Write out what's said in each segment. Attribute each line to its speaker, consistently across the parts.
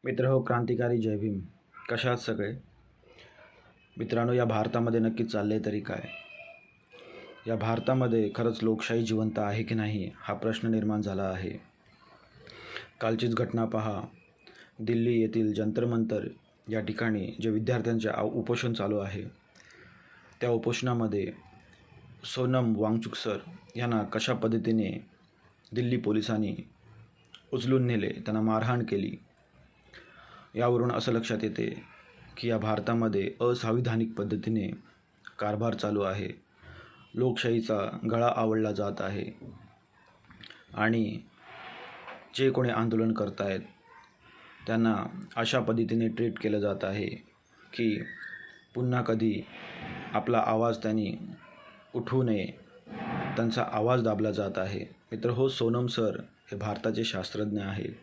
Speaker 1: मित्र हो, क्रांतिकारी जय भीम. कशा आहात सगळे मित्रांनो? या भारतामध्ये नक्की चालले तरी काय? या भारतामध्ये खरंच लोकशाही जिवंत आहे की नाही हा प्रश्न निर्माण झाला आहे. कालचीच घटना पहा. दिल्ली येथील जंतर मंतर या ठिकाणी जे विद्यार्थ्यांचे उपोषण चालू आहे, त्या उपोषणामध्ये सोनम वांगचुक सर यांना कशा पद्धतीने दिल्ली पोलिसांनी उचलून नेले, त्यांना मारहाण केली. यावरून असं लक्षात येते की या भारतामध्ये असंविधानिक पद्धतीने कारभार चालू आहे. लोकशाहीचा गळा आवळला जात आहे आणि जे कोणी आंदोलन करत आहेत त्यांना अशा पद्धतीने ट्रीट केलं जात आहे की पुन्हा कधी आपला आवाज त्यांनी उठवू नये, त्यांचा आवाज दाबला जात आहे. मित्र हो, सोनम सर हे भारताचे शास्त्रज्ञ आहेत.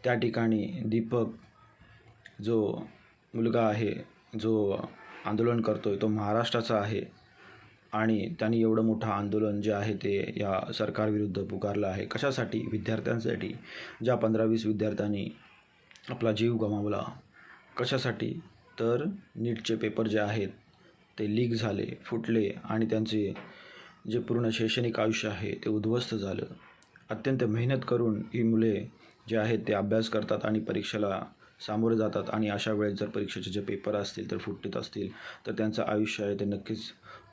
Speaker 1: त्या ठिकाणी दीपक जो मुलगा आहे, जो आंदोलन करतो आहे, तो महाराष्ट्राचा आहे आणि त्यांनी एवढं मोठं आंदोलन जे आहे ते या सरकारविरुद्ध पुकारलं आहे. कशासाठी? विद्यार्थ्यांसाठी. ज्या 15-20 विद्यार्थ्यांनी आपला जीव गमावला. कशासाठी? तर नीटचे पेपर जे आहेत ते लीक झाले, फुटले आणि त्यांचे जे पूर्ण शैक्षणिक आयुष्य आहे ते उद्ध्वस्त झालं. अत्यंत मेहनत करून ही मुले जे आहेत ते अभ्यास करतात आणि परीक्षेला सामोरे जातात आणि अशा वेळेस जर परीक्षेचे जे पेपर असतील तर फुटत असतील तर त्यांचं आयुष्य आहे ते नक्कीच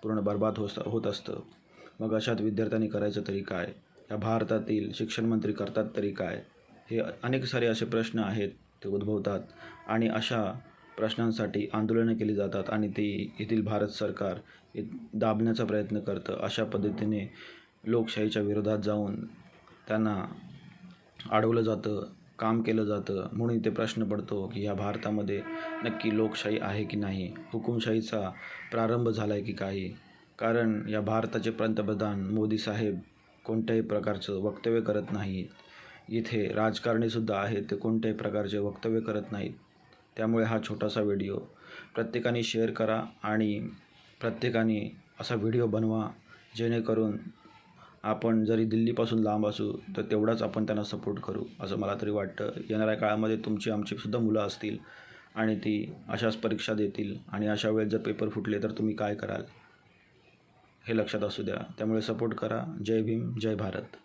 Speaker 1: पूर्ण बरबाद होत असतं. मग अशात विद्यार्थ्यांनी करायचं तरी काय? या भारतातील शिक्षण मंत्री करतात तरी काय? हे अनेक सारे असे प्रश्न आहेत ते उद्भवतात आणि अशा प्रश्नांसाठी आंदोलनं केली जातात आणि ती येथील भारत सरकार दाबण्याचा प्रयत्न करतं. अशा पद्धतीने लोकशाहीच्या विरोधात जाऊन त्यांना अडवलं जातं, काम केलं जातं. म्हणून इथे प्रश्न पडतो की या भारतामध्ये नक्की लोकशाही आहे की नाही, हुकुमशाहीचा प्रारंभ झाला आहे की काही. कारण या भारताचे पंतप्रधान मोदी साहेब कोणत्याही प्रकारचं वक्तव्य करत नाहीत. इथे राजकारणीसुद्धा आहेत, ते कोणत्याही प्रकारचे वक्तव्य करत नाहीत. त्यामुळे हा छोटासा व्हिडिओ प्रत्येकाने शेअर करा आणि प्रत्येकाने असा व्हिडिओ बनवा जेणेकरून आपण जरी दिल्लीपासून लांब असू तर तेवढाच आपण त्यांना सपोर्ट करू असं मला तरी वाटतं. येणाऱ्या काळामध्ये तुमची आमचीसुद्धा मुलं असतील आणि ती अशाच परीक्षा देतील आणि अशा वेळेस जर पेपर फुटले तर तुम्ही काय कराल हे लक्षात असू द्या. त्यामुळे सपोर्ट करा. जय भीम, जय भारत.